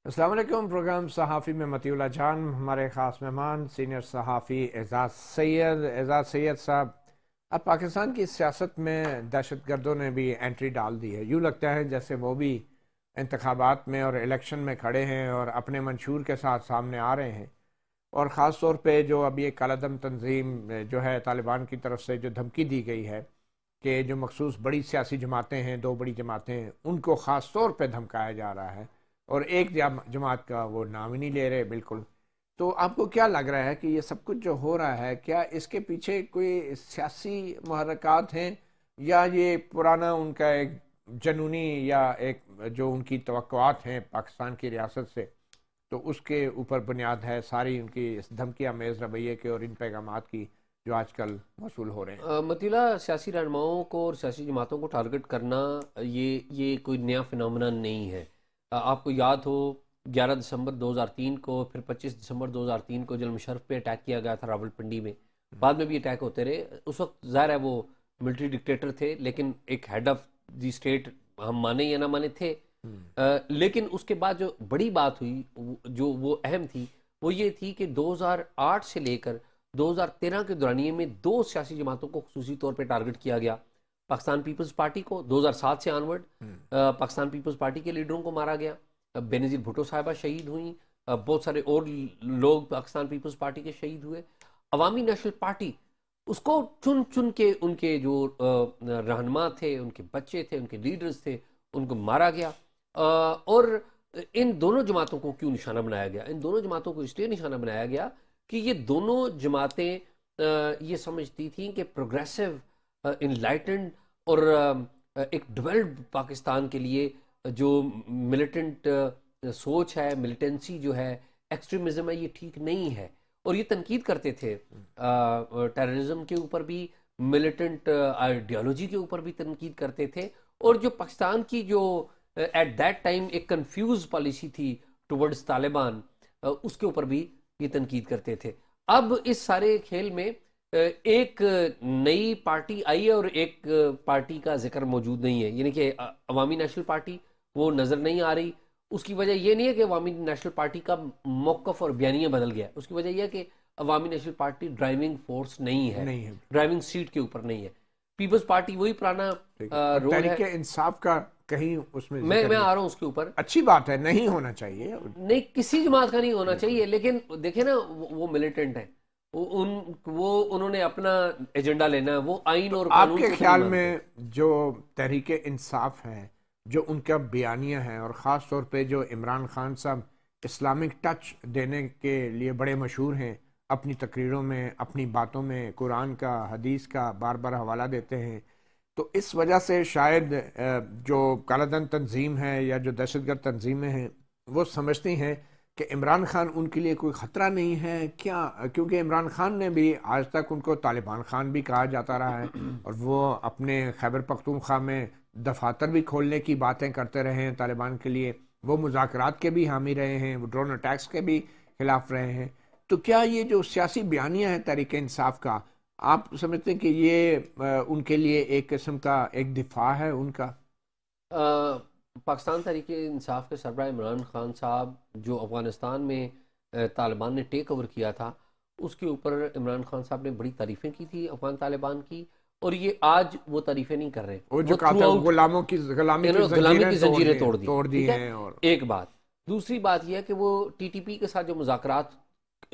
अस्सलाम वालेकुम। प्रोग्राम सहाफ़ी में मतीउल्लाह जान, हमारे ख़ास मेहमान सीनियर सहाफ़ी एजाज़ सैयद साहब। अब पाकिस्तान की सियासत में दहशत गर्दों ने भी एंट्री डाल दी है। यूँ लगता है जैसे वो भी इंतखाबात में और इलेक्शन में खड़े हैं और अपने मंशूर के साथ सामने आ रहे हैं। और ख़ास तौर पे जो अभी एक कालादम तंजीम जो है तालिबान की तरफ से जो धमकी दी गई है कि जो मखसूस बड़ी सियासी जमातें हैं, दो बड़ी जमातें हैं, उनको ख़ास तौर पे धमकाया जा रहा है और एक जमात का वो नाम ही नहीं ले रहे बिल्कुल। तो आपको क्या लग रहा है कि ये सब कुछ जो हो रहा है, क्या इसके पीछे कोई सियासी मुहर्रकात हैं या ये पुराना उनका एक जनूनी या एक जो उनकी तवक्कुआत हैं पाकिस्तान की रियासत से, तो उसके ऊपर बुनियाद है सारी उनकी इस धमकी आमेज़ रवैये के और इन पैगामात की जो आजकल मौसूल हो रहे हैं? मतीला, सियासी रहनुमाओं को और सियासी जमातों को टारगेट करना ये कोई नया फिनोमेना नहीं है। आपको याद हो 11 दिसंबर 2003 को, फिर 25 दिसंबर 2003 को जनरल मुशर्रफ पे अटैक किया गया था रावलपिंडी में। बाद में भी अटैक होते रहे। उस वक्त ज़ाहिर है वो मिलिट्री डिक्टेटर थे, लेकिन एक हेड ऑफ द स्टेट, हम माने या ना माने, थे। लेकिन उसके बाद जो बड़ी बात हुई, जो वो अहम थी, वो ये थी कि 2008 से लेकर 2013 के दौरानिए में दो सियासी जमातों को खुसूसी तौर पर टारगेट किया गया। पाकिस्तान पीपल्स पार्टी को 2007 से ऑनवर्ड पाकिस्तान पीपल्स पार्टी के लीडरों को मारा गया। बेनज़ीर भुट्टो साहिबा शहीद हुई, बहुत सारे और लोग पाकिस्तान पीपल्स पार्टी के शहीद हुए। अवामी नेशनल पार्टी, उसको चुन चुन के उनके जो रहनुमा थे, उनके बच्चे थे, उनके लीडर्स थे, उनको मारा गया। और इन दोनों जमातों को क्यों निशाना बनाया गया? इन दोनों जमातों को इसलिए निशाना बनाया गया कि ये दोनों जमातें ये समझती थी कि प्रोग्रेसिव, इनलाइटेंड और एक डेवलप्ड पाकिस्तान के लिए जो मिलिटेंट सोच है, मिलिटेंसी जो है, एक्सट्रीमिज्म है, ये ठीक नहीं है। और ये तनकीद करते थे टेररिज्म के ऊपर भी, मिलिटेंट आइडियोलॉजी के ऊपर भी तनकीद करते थे। और जो पाकिस्तान की जो एट दैट टाइम एक कंफ्यूज पॉलिसी थी टुवर्ड्स तालिबान, उसके ऊपर भी ये तनकीद करते थे। अब इस सारे खेल में एक नई पार्टी आई है और एक पार्टी का जिक्र मौजूद नहीं है, यानी कि अवामी नेशनल पार्टी वो नज़र नहीं आ रही। उसकी वजह ये नहीं है कि अवामी नेशनल पार्टी का मौक़िफ़ और बयानिया बदल गया। उसकी वजह यह है कि अवामी नेशनल पार्टी ड्राइविंग फोर्स नहीं है, ड्राइविंग सीट के ऊपर नहीं है। पीपल्स पार्टी वही पुराना रोल है। तहरीक इंसाफ का कहीं उसमें मैं आ रहा हूँ उसके ऊपर। अच्छी बात है, नहीं होना चाहिए, नहीं, किसी जमात का नहीं होना चाहिए, लेकिन देखे ना, वो मिलिटेंट है, उन्होंने अपना एजेंडा लेना है, वो आइन और कानून आपके ख्याल में जो तहरीक इंसाफ है, जो उनका बयानिया है, और ख़ास तौर पे जो इमरान खान साहब इस्लामिक टच देने के लिए बड़े मशहूर हैं, अपनी तकरीरों में, अपनी बातों में कुरान का, हदीस का बार बार हवाला देते हैं, तो इस वजह से शायद जो कालादन तंजीम है या जो दहशतगर्द तंजीमें हैं वो समझती हैं कि इमरान खान उनके लिए कोई ख़तरा नहीं है क्या? क्योंकि इमरान खान ने भी आज तक उनको तालिबान खान भी कहा जाता रहा है और वो अपने खैबर पख्तूनख्वा में दफातर भी खोलने की बातें करते रहे हैं तालिबान के लिए। वो मुज़ाकरात के भी हामी रहे हैं, वो ड्रोन अटैक्स के भी खिलाफ रहे हैं। तो क्या ये जो सियासी बयानिया है तहरीक इंसाफ का, आप समझते हैं कि ये उनके लिए एक किस्म का एक दिफा है उनका? पाकिस्तान तहरीक इंसाफ के सरबराह इमरान खान साहब, जो अफ़गानिस्तान में तालिबान ने टेक ओवर किया था, उसके ऊपर इमरान खान साहब ने बड़ी तारीफ़ें की थी अफ़गान तालिबान की, और ये आज वो तारीफ़ें नहीं कर रहे। वो जो गुलामी की जंजीरें तोड़ दी हैं। और एक बात, दूसरी बात यह है कि वो टीटीपी के साथ जो मुज़ाकरात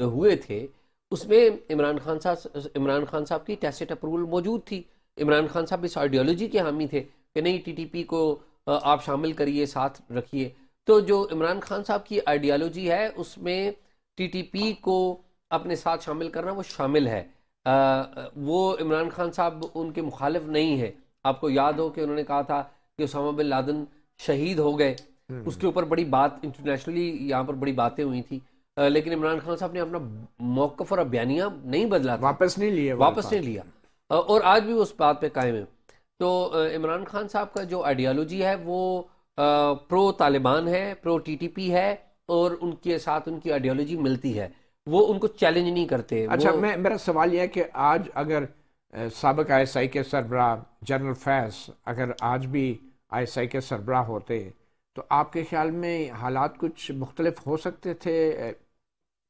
हुए थे, उसमें इमरान खान साहब की टैसिट अप्रूवल मौजूद थी। इमरान खान साहब इस आइडियोलॉजी के हामी थे कि नहीं, टीटीपी को आप शामिल करिए, साथ रखिए। तो जो इमरान खान साहब की आइडियोलॉजी है, उसमें टीटीपी को अपने साथ शामिल करना वो शामिल है। वो इमरान खान साहब उनके मुखालिफ नहीं है। आपको याद हो कि उन्होंने कहा था कि ओसामा बिन लादेन शहीद हो गए, उसके ऊपर बड़ी बात इंटरनेशनली यहाँ पर बड़ी बातें हुई थी, लेकिन इमरान खान साहब ने अपना मौक़िफ़ और बयानिया नहीं बदला, वापस नहीं लिया, और आज भी उस बात पे कायम है। तो इमरान खान साहब का जो आइडियोलॉजी है वो प्रो तालिबान है, प्रो टीटीपी है, और उनके साथ उनकी आइडियोलॉजी मिलती है, वो उनको चैलेंज नहीं करते। अच्छा, मेरा सवाल यह है कि आज अगर साबिक़ ISI के सरबराह जनरल फैज़ अगर आज भी ISI के सरबराह होते तो आपके ख्याल में हालात कुछ मुख्तलिफ हो सकते थे?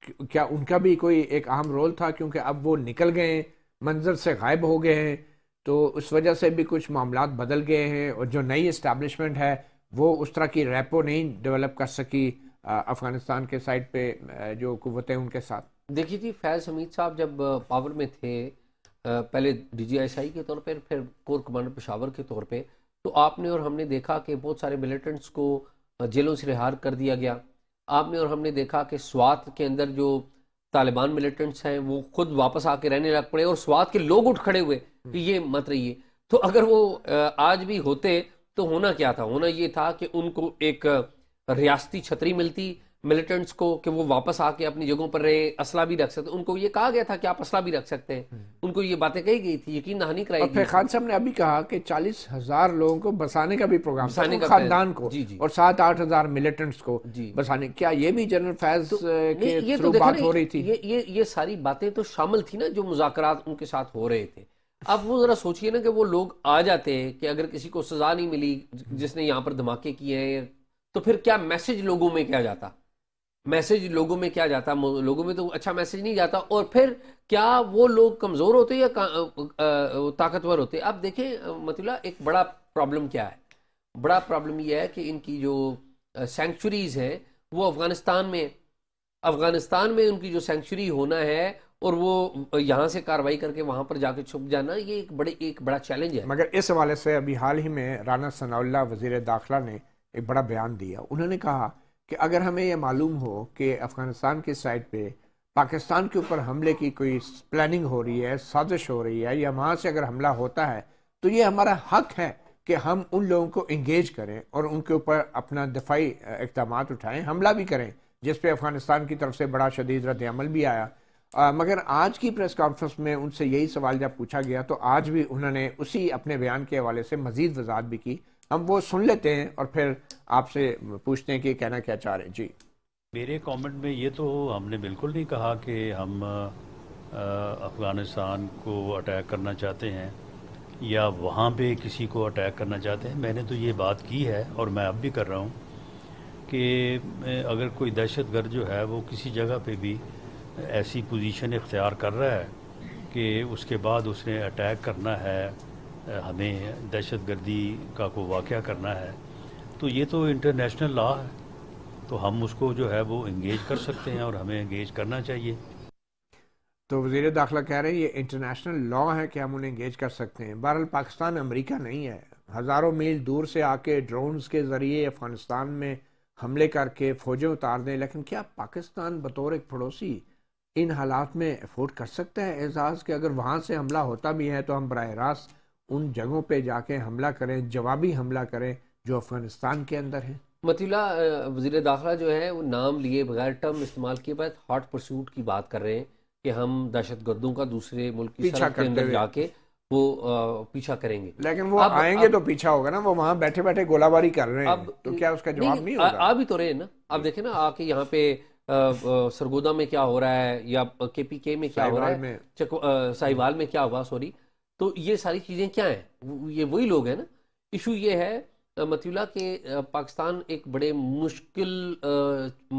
क्या उनका भी कोई एक अहम रोल था, क्योंकि अब वो निकल गए हैं, मंजर से गायब हो गए हैं, तो उस वजह से भी कुछ मामलात बदल गए हैं और जो नई इस्टेब्लिशमेंट है वो उस तरह की रैपो नहीं डेवलप कर सकी अफ़गानिस्तान के साइड पे जो कुव्वतें उनके साथ। देखिए जी, फैज़ हमीद साहब जब पावर में थे, पहले DGSI के तौर पर, फिर कोर कमांडर पेशावर के तौर पे, तो आपने और हमने देखा कि बहुत सारे मिलिटेंट्स को जेलों से रिहा कर दिया गया। आपने और हमने देखा कि स्वात के अंदर जो तालिबान मिलिटेंट्स हैं वो खुद वापस आके रहने लग पड़े और स्वात के लोग उठ खड़े हुए कि ये मत रहिए। तो अगर वो आज भी होते तो होना क्या था? होना ये था कि उनको एक रियासती छतरी मिलती मिलिटेंट्स को कि वो वापस आके अपनी जगहों पर रहे, असला भी रख सकते। उनको ये कहा गया था कि आप असला भी रख सकते हैं, उनको ये बातें कही गई थी, यकीन दहानी कराई गई। फिर खान साहब ने अभी कहा कि 40,000 लोगों को बसाने का भी प्रोग्राम था, बसाने का खानदान को, जी जी, और 7-8 हज़ार मिलिटेंट्स को जी बसाने। क्या ये भी जनरल फैज के ये थ्रू तो बात हो रही थी? ये सारी बातें तो शामिल थी ना जो मुज़ाकरात उनके साथ हो रहे थे। अब वो जरा सोचिए ना कि वो लोग आ जाते हैं कि अगर किसी को सजा नहीं मिली जिसने यहाँ पर धमाके किए हैं, तो फिर क्या मैसेज लोगों में क्या जाता? मैसेज लोगों में क्या जाता? लोगों में तो अच्छा मैसेज नहीं जाता। और फिर क्या वो लोग कमज़ोर होते या ताकतवर होते? अब देखें मतलब एक बड़ा प्रॉब्लम क्या है, बड़ा प्रॉब्लम यह है कि इनकी जो सेंचुरीज़ हैं वो अफ़गानिस्तान में उनकी जो सेंचुरी होना है और वो यहाँ से कार्रवाई करके वहाँ पर जाके छुप जाना, ये एक बड़ा चैलेंज है। मगर इस हवाले से अभी हाल ही में राना सनाउल्लाह वज़ीर दाखिला ने एक बड़ा बयान दिया। उन्होंने कहा कि अगर हमें यह मालूम हो कि अफ़गानिस्तान की साइड पे पाकिस्तान के ऊपर हमले की कोई प्लानिंग हो रही है, साजिश हो रही है, या वहाँ से अगर हमला होता है, तो ये हमारा हक है कि हम उन लोगों को इंगेज करें और उनके ऊपर अपना दफाई इक़दाम उठाएं, हमला भी करें, जिस पे अफ़गानिस्तान की तरफ से बड़ा शदीद रद्द अमल भी आया। मगर आज की प्रेस कॉन्फ्रेंस में उनसे यही सवाल जब पूछा गया तो आज भी उन्होंने उसी अपने बयान के हवाले से मज़ीद वज़ाहत भी की। हम वो सुन लेते हैं और फिर आपसे पूछते हैं कि कहना क्या चाह रहे हैं। जी, मेरे कमेंट में ये तो हमने बिल्कुल नहीं कहा कि हम अफ़गानिस्तान को अटैक करना चाहते हैं या वहाँ पे किसी को अटैक करना चाहते हैं। मैंने तो ये बात की है और मैं अब भी कर रहा हूँ कि अगर कोई दहशतगर्द जो है वो किसी जगह पे भी ऐसी पोजीशन इख्तियार कर रहा है कि उसके बाद उसने अटैक करना है, हमें दहशतगर्दी का कोई वाक़या करना है, तो ये तो इंटरनेशनल लॉ है, तो हम उसको जो है वो इंगेज कर सकते हैं और हमें इंगेज करना चाहिए। तो वज़ीर दाखिला कह रहे हैं ये इंटरनेशनल लॉ है कि हम उन्हें इंगेज कर सकते हैं। बहरहाल पाकिस्तान अमेरिका नहीं है, हज़ारों मील दूर से आके ड्रोन्स के ज़रिए अफ़गानिस्तान में हमले करके फ़ौजें उतार दें, लेकिन क्या पाकिस्तान बतौर एक पड़ोसी इन हालात में अफोर्ड कर सकता है एजाज़ कि अगर वहाँ से हमला होता भी है तो हम बराह रास्त उन जगहों पे जाके हमला करें, जवाबी हमला करें जो अफ़गानिस्तान के अंदर है? मतलब वज़ीर दाखिला जो है वो नाम लिए बगैर, टर्म इस्तेमाल किए बाद हॉट परसूट की बात कर रहे हैं कि हम दहशतगर्दों का दूसरे मुल्क की सरहद के अंदर जाके वो पीछा करेंगे। लेकिन वो आएंगे तो पीछा होगा ना, वो वहाँ बैठे बैठे गोलाबारी कर रहे हैं, तो क्या उसका जवाब नहीं होगा? आ भी तो रहे हैं ना। अब देखें ना आके यहाँ पे सरगोदा में क्या हो रहा है या KPK में क्या हो रहा है, साहिवाल में क्या हुआ, सॉरी। तो ये सारी चीज़ें क्या हैं? ये वही लोग हैं ना। इशू ये है मतलब कि पाकिस्तान एक बड़े मुश्किल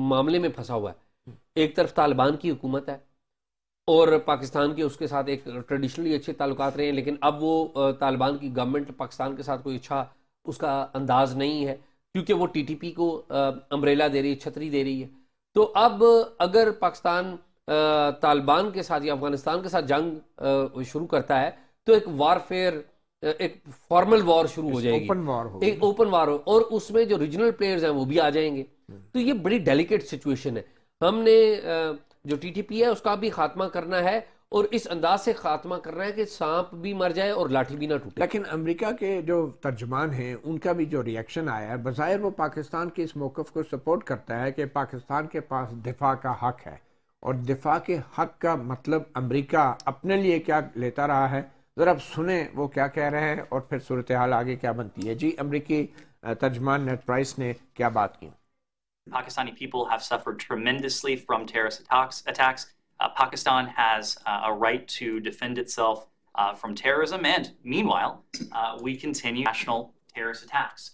मामले में फंसा हुआ है। एक तरफ तालिबान की हुकूमत है और पाकिस्तान के उसके साथ एक ट्रेडिशनली अच्छे ताल्लुकात रहे हैं, लेकिन अब वो तालिबान की गवर्नमेंट पाकिस्तान के साथ कोई अच्छा उसका अंदाज नहीं है क्योंकि वो TTP को अम्ब्रेला दे रही है, छतरी दे रही है। तो अब अगर पाकिस्तान तालिबान के साथ या अफगानिस्तान के साथ जंग शुरू करता है तो एक वारफेयर, एक फॉर्मल वॉर शुरू हो जाएगी, ओपन वॉर हो, एक ओपन वॉर हो, और उसमें जो रीजनल प्लेयर्स हैं वो भी आ जाएंगे। तो ये बड़ी डेलिकेट सिचुएशन है। हमने जो TTP है उसका भी खात्मा करना है और इस अंदाज से खात्मा करना है कि सांप भी मर जाए और लाठी भी ना टूटे। लेकिन अमेरिका के जो तर्जमान हैं उनका भी जो रिएक्शन आया है, बज़ाहिर वो पाकिस्तान के इस मौक़िफ़ को सपोर्ट करता है कि पाकिस्तान के पास दिफा का हक है, और दिफा के हक का मतलब अमेरिका अपने लिए क्या लेता रहा है। ज़रा अब सुने वो क्या कह रहे हैं और फिर सूरत हाल आगे क्या बनती है। जी, अमेरिकी तर्जमान नेट प्राइस ने क्या बात की? Pakistani people have suffered tremendously from terrorist attacks. Pakistan has a right to defend itself from terrorism, and meanwhile, we continue national terrorist attacks.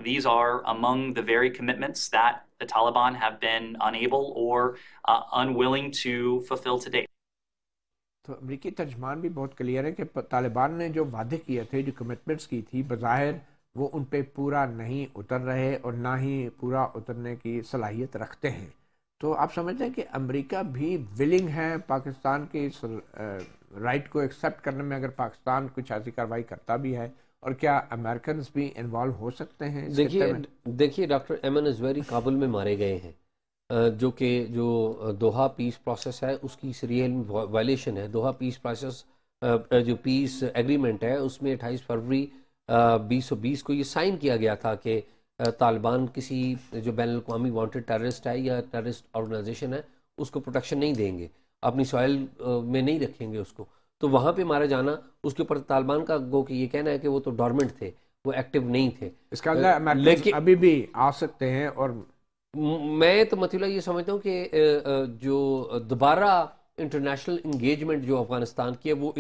These are among the very commitments that the Taliban have been unable or unwilling to fulfill to date. तो अमरीकी तर्जमान भी बहुत clear है कि तालिबान ने जो वादे किए थे, जो कमिटमेंट्स की थी, बज़ाहिर वो उन पे पूरा नहीं उतर रहे और ना ही पूरा उतरने की सलाहियत रखते हैं। तो आप समझते हैं कि अमेरिका भी विलिंग है पाकिस्तान के इस राइट को एक्सेप्ट करने में, अगर पाकिस्तान कुछ ऐसी कार्रवाई करता भी है, और क्या अमेरिकन भी इन्वॉल्व हो सकते हैं? देखिए डॉक्टर एमन अज़वरी काबुल में मारे गए हैं, जो दोहा पीस प्रोसेस है उसकी सीरियल वायलेशन है। दोहा पीस प्रोसेस जो पीस एग्रीमेंट है उसमें 28 फरवरी 2020 को ये साइन किया गया था कि तालिबान किसी जो बैनुल-अक़वामी वांटेड टेररिस्ट है या टेररिस्ट ऑर्गेनाइजेशन है उसको प्रोटेक्शन नहीं देंगे, अपनी सॉइल में नहीं रखेंगे उसको। तो वहाँ पे मारा जाना, उसके ऊपर तालिबान का गो कि ये कहना है कि वो तो डॉर्मेंट थे, वो एक्टिव नहीं थे। इसका लेकिन अभी भी आ सकते हैं। और मैं तो मतलब ये समझता हूँ कि जो दोबारा इंटरनेशनल इंगेजमेंट जो अफगानिस्तान की है वो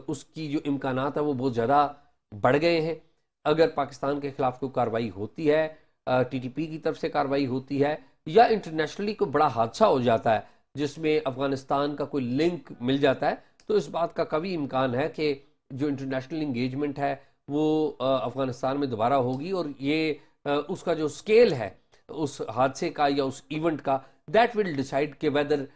उसकी जो इम्कानात है वो बहुत ज़्यादा बढ़ गए हैं। अगर पाकिस्तान के खिलाफ कोई कार्रवाई होती है, टीटीपी की तरफ से कार्रवाई होती है, या इंटरनेशनली कोई बड़ा हादसा हो जाता है जिसमें अफगानिस्तान का कोई लिंक मिल जाता है, तो इस बात का कभी इम्कान है कि जो इंटरनेशनल इंगेजमेंट है वो अफगानिस्तान में दोबारा होगी। और ये उसका जो स्केल है उस हादसे का या उस इवेंट का, दैट विल डिसाइड कि whether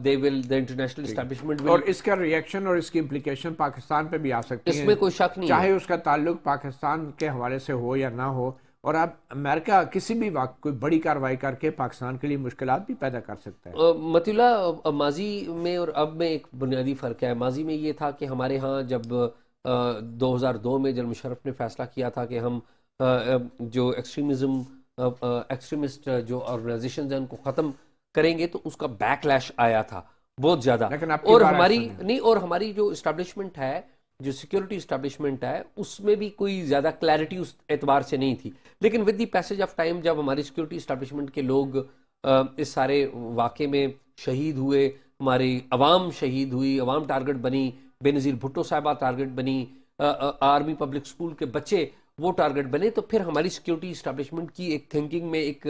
they will the international establishment will. और इसका रिएक्शन और इसकी इम्प्लीकेशन पाकिस्तान पे भी आ सकती है, इसमें कोई शक नहीं, चाहे उसका ताल्लुक पाकिस्तान के हवाले से हो या ना हो। और अब अमेरिका किसी भी वक्त कोई बड़ी कार्रवाई करके पाकिस्तान के लिए मुश्किलात भी पैदा कर सकता है। मतुला, माजी में और अब में एक बुनियादी फ़र्क है। माजी में ये था कि हमारे यहाँ जब 2002 में जनरल मुशर्रफ ने फैसला किया था कि हम जो एक्सट्रीमिस्ट जो ऑर्गेनाइजेशन हैं उनको ख़त्म करेंगे, तो उसका बैकलैश आया था बहुत ज़्यादा। और हमारी जो इस्टेब्लिशमेंट है, जो सिक्योरिटी इस्टेब्लिशमेंट है, उसमें भी कोई ज़्यादा क्लैरिटी उस एतबार से नहीं थी। लेकिन with the passage of time जब हमारी सिक्योरिटी इस्टेब्लिशमेंट के लोग इस सारे वाक़े में शहीद हुए, हमारी अवाम शहीद हुई, अवाम टारगेट बनी, बेनज़ीर भुट्टो साहिबा टारगेट बनी, आर्मी पब्लिक स्कूल के बच्चे वो टारगेट बने, तो फिर हमारी सिक्योरिटी इस्टेब्लिशमेंट की एक थिंकिंग में एक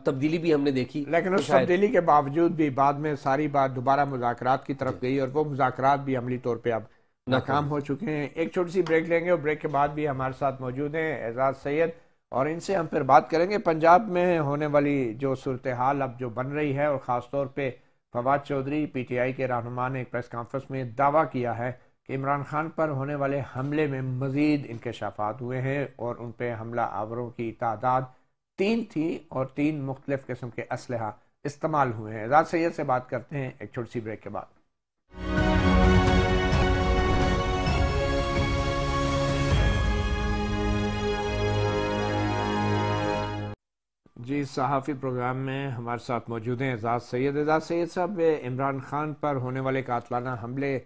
तब्दीली भी हमने देखी। लेकिन उस तब्दीली के बावजूद भी बाद में सारी बात दोबारा मुज़ाकरात की तरफ गई, और वो मुज़ाकरात भी अमली तौर पे अब नाकाम हो चुके हैं। एक छोटी सी ब्रेक लेंगे, और ब्रेक के बाद भी हमारे साथ मौजूद हैं एजाज सैयद, और इनसे हम फिर बात करेंगे पंजाब में होने वाली जो सूरत हाल अब जो बन रही है, और ख़ास तौर पे फवाद चौधरी PTI के रहनुमा ने एक प्रेस कॉन्फ्रेंस में दावा किया है कि इमरान खान पर होने वाले हमले में मज़ीद इंकशाफात हुए हैं, और उन पर हमला आवरों की तादाद 3 थी और 3 मुख्तलिफ किस्म के असलहा इस्तेमाल हुए हैं। एजाज सैयद से बात करते हैं एक छोटी सी ब्रेक के बाद। जी, सहाफ़ी प्रोग्राम में हमारे साथ मौजूद हैं एजाज सैयद। एजाज सैयद साहब, इमरान खान पर होने वाले कातलाना हमले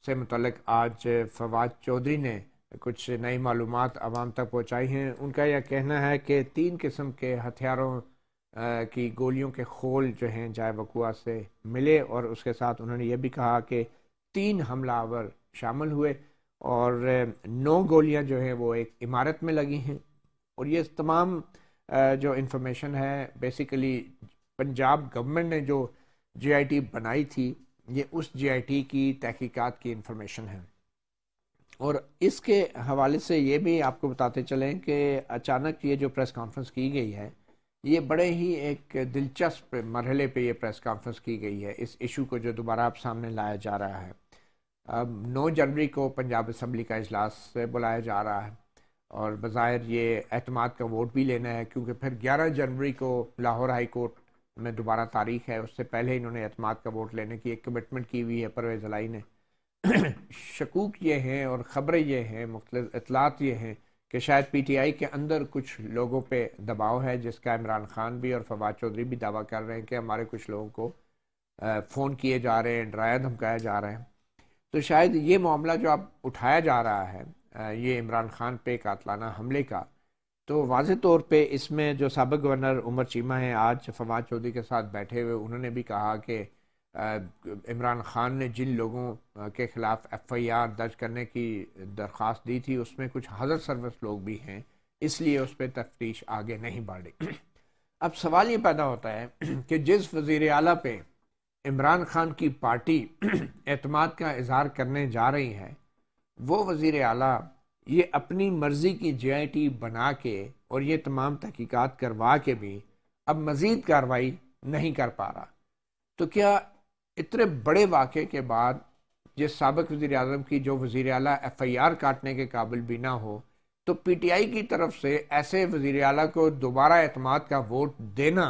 से मुतल्लिक़ आज फवाद चौधरी ने कुछ नई मालूमात आवाम तक पहुँचाई हैं। उनका यह कहना है कि 3 किस्म के हथियारों की गोलियों के खोल जो हैं जाए वक़ुआ से मिले, और उसके साथ उन्होंने ये भी कहा कि 3 हमलावर शामिल हुए, और 9 गोलियाँ जो हैं वो एक इमारत में लगी हैं। और ये तमाम जो इन्फॉर्मेशन है बेसिकली पंजाब गवर्नमेंट ने जो GIT बनाई थी, ये उस GIT की तहकीकात की इन्फॉर्मेशन है। और इसके हवाले से ये भी आपको बताते चलें कि अचानक ये जो प्रेस कॉन्फ्रेंस की गई है, ये बड़े ही एक दिलचस्प मरहले पे ये प्रेस कॉन्फ्रेंस की गई है, इस इशू को जो दोबारा आप सामने लाया जा रहा है। अब 9 जनवरी को पंजाब असम्बली का इजलास बुलाया जा रहा है, और बज़ाहिर ये एतमाद का वोट भी लेना है, क्योंकि फिर 11 जनवरी को लाहौर हाई कोर्ट में दोबारा तारीख है। उससे पहले इन्होंने एतमाद का वोट लेने की एक कमिटमेंट की हुई है परवेज़ इलाही ने। शकूक ये हैं और ख़बरें ये हैं, मुख्तलिफ इतलात ये हैं कि शायद PTI के अंदर कुछ लोगों पे दबाव है, जिसका इमरान खान भी और फवाद चौधरी भी दावा कर रहे हैं कि हमारे कुछ लोगों को फ़ोन किए जा रहे हैं, डराया धमकाया जा रहा है। तो शायद ये मामला जो अब उठाया जा रहा है, ये इमरान खान पे कातलाना हमले का, तो वाज़े तौर पे इसमें जो साबिक़ गवर्नर उमर चीमा हैं आज फवाद चौधरी के साथ बैठे हुए, उन्होंने भी कहा कि इमरान खान ने जिन लोगों के ख़िलाफ़ FIR दर्ज करने की दरख्वास्त दी थी उसमें कुछ हज़रत सर्विस लोग भी हैं इसलिए उस पर तफ्तीश आगे नहीं बढ़ी। अब सवाल ये पैदा होता है कि जिस वज़ीर आला पे इमरान खान की पार्टी एतमाद का इजहार करने जा रही है, वो वज़ीर आला ये अपनी मर्ज़ी की JIT बना के और ये तमाम तहकीकात करवा के भी अब मज़ीद कार्रवाई नहीं कर पा रहा, तो क्या इतने बड़े वाक़े के बाद जिस साबिक़ वज़ीर आज़म की जो वज़ीर आला FIR काटने के काबिल भी ना हो, तो PTI की तरफ से ऐसे वज़ीर आला को दोबारा एतमाद का वोट देना,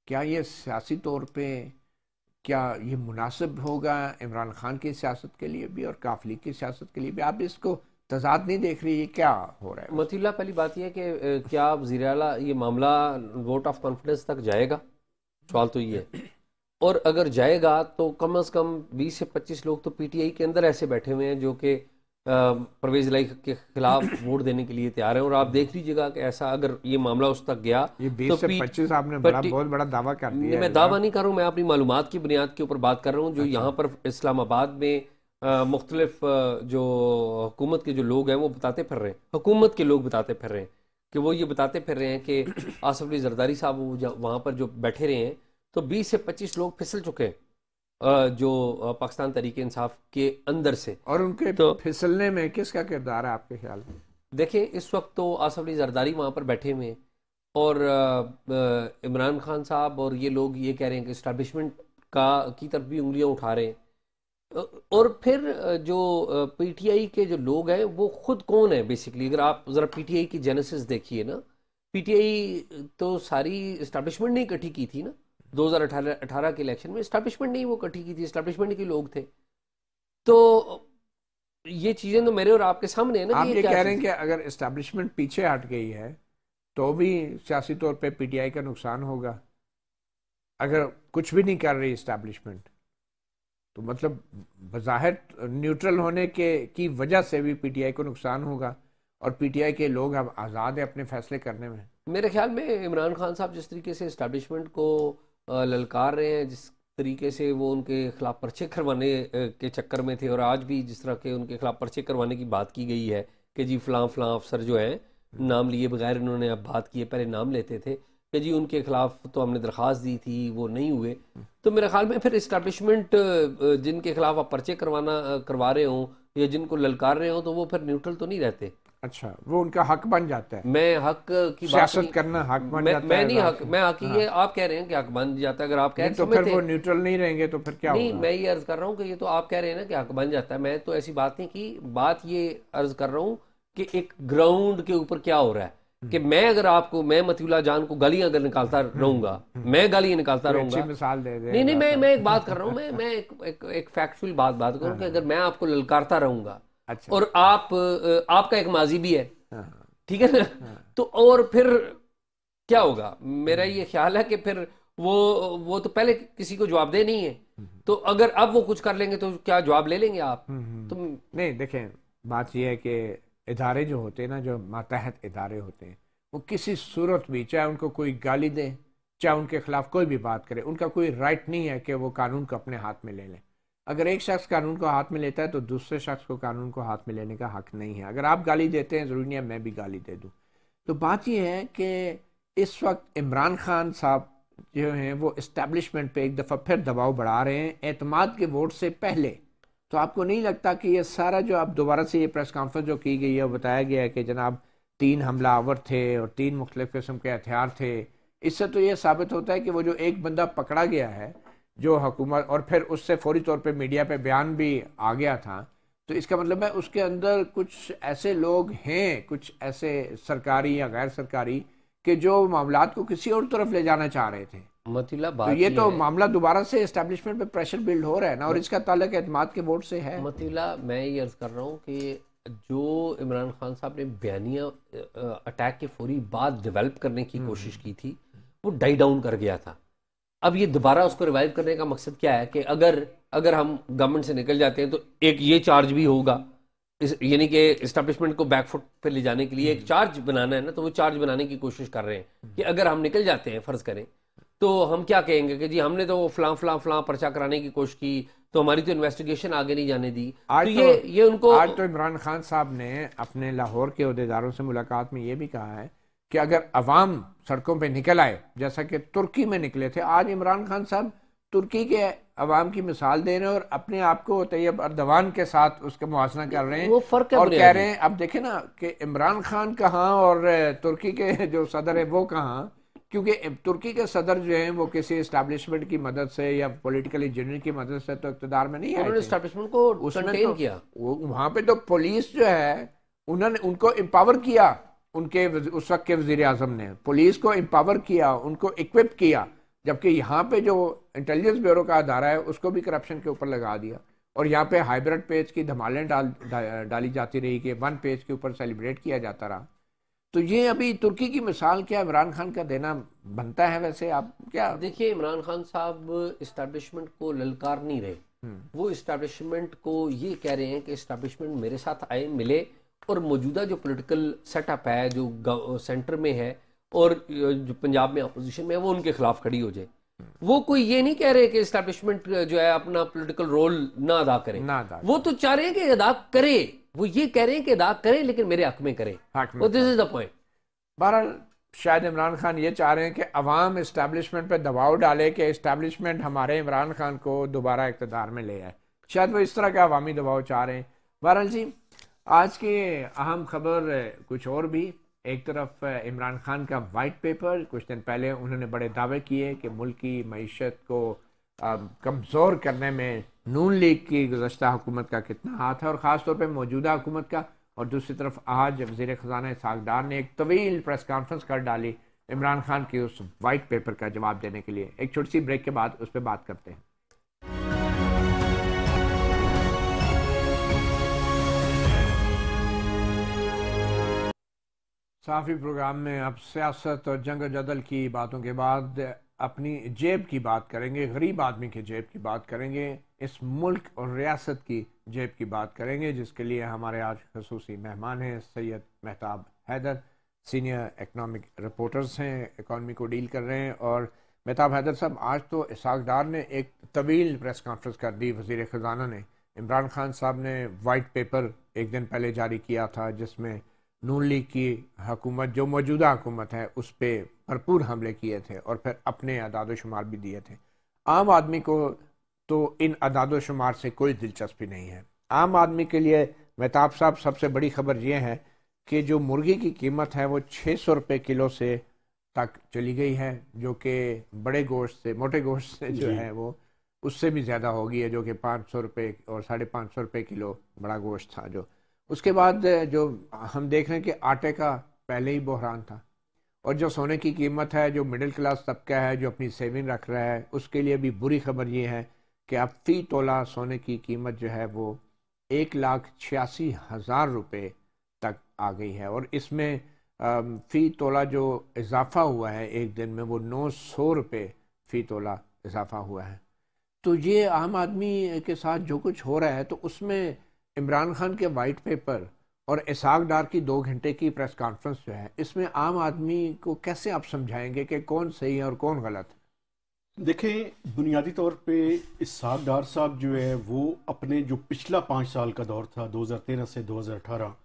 क्या ये सियासी तौर पे क्या ये मुनासिब होगा इमरान खान की सियासत के लिए भी और काफ लीग की सियासत के लिए भी? आप इसको तजाद नहीं देख रही, ये क्या हो रहा है? मतीला, पहली बात यह है कि क्या वज़ीर आला ये मामला वोट ऑफ कॉन्फिडेंस तक जाएगा? सवाल तो ये है। और अगर जाएगा तो कम से कम 20 से 25 लोग तो PTI के अंदर ऐसे बैठे हुए हैं जो कि परवेज इलाही के खिलाफ वोट देने के लिए तैयार है। और आप देख लीजिएगा कि ऐसा अगर ये मामला उस तक गया, ये 20 तो से 25 आपने बहुत बड़ा दावा कर दिया। मैं दावा नहीं कर रहा हूँ, मैं अपनी मालूमात की बुनियाद के ऊपर बात कर रहा हूँ। जो यहाँ पर इस्लामाबाद में मुख्तलिफ जो हुकूमत के जो लोग हैं वो बताते फिर रहे हैं, हुकूमत के लोग बताते फिर रहे हैं कि वो ये बताते फिर रहे हैं कि आसिफ अली जरदारी साहब वहाँ पर जो बैठे रहे हैं तो 20 से 25 लोग फिसल चुके हैं जो पाकिस्तान तहरीक इंसाफ के अंदर से। और उनके तो फिसलने में किसका किरदार है आपके ख्याल में? देखिए, इस वक्त तो आसिफ अली जरदारी वहाँ पर बैठे हुए हैं और इमरान खान साहब और ये लोग ये कह रहे हैं कि इस्टेब्लिशमेंट की तरफ भी उंगलियाँ उठा रहे हैं। और फिर जो PTI के जो लोग हैं वो खुद कौन है बेसिकली? अगर आप ज़रा PTI की जेनेसिस देखिए ना, PTI तो सारी इस्टेब्लिशमेंट ने इकट्ठी की थी ना। 2018 के इलेक्शन में इस्टेब्लिशमेंट नहीं वो इकट्ठी की थी, इस्टेब्लिशमेंट के लोग थे। तो ये चीज़ें तो मेरे और आपके सामने है ना। आप ये कह रहे हैं कि अगर इस्टेब्लिशमेंट पीछे हट गई है तो भी सियासी तौर पे PTI का नुकसान होगा। अगर कुछ भी नहीं कर रही इस्टेब्लिशमेंट तो मतलब बज़ाहिर न्यूट्रल होने की वजह से भी PTI को नुकसान होगा और PTI के लोग अब आज़ाद है अपने फैसले करने में। मेरे ख्याल में इमरान खान साहब जिस तरीके से इस्टेब्लिशमेंट को ललकार रहे हैं, जिस तरीके से वो उनके खिलाफ पर्चे करवाने के चक्कर में थे, और आज भी जिस तरह के उनके खिलाफ पर्चे करवाने की बात की गई है कि जी फलां फलां अफसर जो है, नाम लिए बगैर इन्होंने अब बात की है, पहले नाम लेते थे कि जी उनके खिलाफ तो हमने दरख्वास्त दी थी, वो नहीं हुए। तो मेरे ख्याल में फिर इस्टेब्लिशमेंट जिनके खिलाफ आप पर्चे करवा रहे हों या जिनको ललकार रहे हों तो वो फिर न्यूट्रल तो नहीं रहते। अच्छा, वो उनका हक बन जाता है। मैं हक की सियासत करना हक बन जाता है। मैं नहीं हक, मैं हक ये आप कह रहे हैं कि हक बन जाता है। अगर आप कह रहे हैं तो फिर वो न्यूट्रल नहीं रहेंगे तो फिर क्या नहीं होगा? मैं ये अर्ज कर रहा हूँ कि ये तो आप कह रहे हैं ना कि हक बन जाता है। मैं तो ऐसी बात नहीं की, बात ये अर्ज कर रहा हूँ कि एक ग्राउंड के ऊपर क्या हो रहा है कि मैं मतीउल्लाह जान को गालियां अगर निकालता रहूंगा, मैं गालियां निकालता रहूंगा। मिसाल दे दे। नहीं मैं एक बात कर रहा हूँ, मैं एक फैक्चुअल बात करूँ कि अगर मैं आपको ललकारता रहूंगा और आपका एक माजी भी है, ठीक है ना, तो और फिर क्या होगा? मेरा ये ख्याल है कि फिर वो तो पहले किसी को जवाब दे नहीं है, तो अगर अब वो कुछ कर लेंगे तो क्या जवाब ले लेंगे आप? तो नहीं, देखें बात यह है कि इदारे जो होते हैं ना, जो मातहत इदारे होते हैं, वो किसी सूरत भी, चाहे उनको कोई गाली दे, चाहे उनके खिलाफ कोई भी बात करे, उनका कोई राइट नहीं है कि वो कानून को अपने हाथ में ले लें। अगर एक शख्स कानून को हाथ में लेता है तो दूसरे शख्स को कानून को हाथ में लेने का हक नहीं है। अगर आप गाली देते हैं, ज़रूरी नहीं है मैं भी गाली दे दूँ। तो बात यह है कि इस वक्त इमरान खान साहब जो हैं वो इस्टेब्लिशमेंट पे एक दफ़ा फिर दबाव बढ़ा रहे हैं एतमाद के वोट से पहले। तो आपको नहीं लगता कि ये सारा जो आप दोबारा से ये प्रेस कॉन्फ्रेंस जो की गई है, बताया गया है कि जनाब 3 हमलावर थे और 3 मुख्तलिफ किस्म के हथियार थे, इससे तो ये साबित होता है कि वो जो एक बंदा पकड़ा गया है जो हुकूमत, और फिर उससे फौरी तौर पे मीडिया पे बयान भी आ गया था, तो इसका मतलब है उसके अंदर कुछ ऐसे लोग हैं, कुछ ऐसे सरकारी या गैर सरकारी, कि जो मामलात को किसी और तरफ ले जाना चाह रहे थे। मतलब तो ये तो मामला दोबारा से एस्टेब्लिशमेंट पे प्रेशर बिल्ड हो रहा है ना, और इसका ताल्लुक एतमाद के वोट से है। मतलब मैं ये अर्ज कर रहा हूँ कि जो इमरान खान साहब ने बयानिया अटैक के फौरी बाद डेवलप करने की कोशिश की थी, वो डाई डाउन कर गया था। अब ये दोबारा उसको रिवाइव करने का मकसद क्या है कि अगर हम गवर्नमेंट से निकल जाते हैं तो एक ये चार्ज भी होगा, यानी कि इस्टेब्लिशमेंट को बैकफुट पे ले जाने के लिए एक चार्ज बनाना है ना, तो वो चार्ज बनाने की कोशिश कर रहे हैं कि अगर हम निकल जाते हैं, फर्ज करें, तो हम क्या कहेंगे कि जी हमने तो फलां पर्चा कराने की कोशिश की, तो हमारी तो इन्वेस्टिगेशन आगे नहीं जाने दी। आज तो तो ये उनको आज तो इमरान खान साहब ने अपने लाहौर के अहदेदारों से मुलाकात में ये भी कहा है कि अगर अवाम सड़कों पे निकल आए जैसा कि तुर्की में निकले थे, आज इमरान खान साहब तुर्की के अवाम की मिसाल दे रहे हैं और अपने आप को तैयब अर्दवान के साथ उसका मुआवजा कर रहे हैं। वो फर्क है और कह बुनियादी। रहे हैं, अब देखे ना कि इमरान खान कहाँ और तुर्की के जो सदर है वो कहाँ, क्योंकि तुर्की के सदर जो हैं वो किसी इस्टेब्लिशमेंट की मदद से या पॉलिटिकल इंजीनियर की मदद से तो इक़्तिदार में नहीं आए उन्होंने थे। एस्टैब्लिशमेंट को उसमें कंटेन तो किया। वहां पे तो पुलिस जो है उन्होंने उनको एम्पावर किया, उनके उस वक्त के वजीर आजम ने पुलिस को एम्पावर किया, उनको इक्विप किया, जबकि यहाँ पे जो इंटेलिजेंस ब्यूरो का अदारा है उसको भी करप्शन के ऊपर लगा दिया। और यहाँ पे हाइब्रिड पेज की धमालें डाली जाती रही कि वन पेज के ऊपर सेलिब्रेट किया जाता रहा। तो ये अभी तुर्की की मिसाल क्या इमरान खान का देना बनता है? वैसे आप क्या देखिए, इमरान खान साहब इस्टेब्लिशमेंट को ललकार नहीं रहे, वो इस्टेब्लिशमेंट को ये कह रहे हैं कि इस्टेब्लिशमेंट मेरे साथ आए, मिले, और मौजूदा जो पॉलिटिकल सेटअप है जो सेंटर में है और जो पंजाब में अपोजिशन में है वो उनके खिलाफ खड़ी हो जाए। वो कोई ये नहीं कह रहे कि इस्टेब्लिशमेंट जो है अपना पॉलिटिकल रोल ना अदा करे, वो तो चाह रहे हैं कि अदा करे, वो ये कह रहे हैं कि अदा करे लेकिन मेरे हक में करे। This is the point. बहरहाल शायद इमरान खान ये चाह रहे हैं कि अवाम इस्टेब्लिशमेंट पे दबाव डाले कि इस्टेब्लिशमेंट हमारे इमरान खान को दोबारा इक़्तिदार में ले आए। शायद वो इस तरह का अवामी दबाव चाह रहे हैं। बहरहाल जी, आज की अहम खबर कुछ और भी। एक तरफ इमरान खान का वाइट पेपर, कुछ दिन पहले उन्होंने बड़े दावे किए कि मुल्क की मईशत को कमज़ोर करने में नून लीग की गुज़श्ता हुकूमत का कितना हाथ है और ख़ास तौर पे मौजूदा हुकूमत का। और दूसरी तरफ आज वज़ीर ख़ज़ाना इसहाक़ डार ने एक तवील प्रेस कॉन्फ्रेंस कर डाली इमरान खान की उस वाइट पेपर का जवाब देने के लिए। एक छोटी सी ब्रेक के बाद उस पर बात करते हैं। साफ़ी प्रोग्राम में अब सियासत और जंग जदल की बातों के बाद अपनी जेब की बात करेंगे, गरीब आदमी की जेब की बात करेंगे, इस मुल्क और रियासत की जेब की बात करेंगे, जिसके लिए हमारे आज खसूसी मेहमान हैं Syed Mehtab Haider, senior economic reporters हैं, इकॉनमी को डील कर रहे हैं। और मेहताब हैदर साहब, आज तो इसहाक़ डार ने एक तवील प्रेस कॉन्फ्रेंस कर दी, वज़ीर ख़ज़ाना ने। इमरान खान साहब ने वाइट पेपर एक दिन पहले जारी किया था जिसमें नून लीग की हुकूमत, जो मौजूदा हुकूमत है, उस पर भरपूर हमले किए थे और फिर अपने अदाद शुमार भी दिए थे। आम आदमी को तो इन अदाद शुमार से कोई दिलचस्पी नहीं है। आम आदमी के लिए मेहताब साहब सबसे बड़ी खबर यह है कि जो मुर्गी की कीमत है वो 600 रुपये किलो से तक चली गई है, जो कि बड़े गोश्त से, मोटे गोश्त से जो है वो उससे भी ज़्यादा हो गई है, जो कि 500 रुपये और 550 रुपये किलो बड़ा गोश्त था। जो उसके बाद जो हम देख रहे हैं कि आटे का पहले ही बहरान था, और जो सोने की कीमत है, जो मिडिल क्लास तबका है जो अपनी सेविंग रख रहा है, उसके लिए भी बुरी खबर ये है कि अब फ़ी तोला सोने की कीमत जो है वो 1,86,000 रुपये तक आ गई है। और इसमें फ़ी तोला जो इजाफ़ा हुआ है एक दिन में वो 900 रुपये फ़ी तोला इजाफ़ा हुआ है। तो ये आम आदमी के साथ जो कुछ हो रहा है, तो उसमें इमरान खान के वाइट पेपर और इसहाक़ डार की 2 घंटे की प्रेस कॉन्फ्रेंस जो है, इसमें आम आदमी को कैसे आप समझाएंगे कि कौन सही है और कौन गलत है? देखें, बुनियादी तौर पे इसहाक़ डार साहब जो है वो अपने जो पिछला 5 साल का दौर था 2013 से 2018,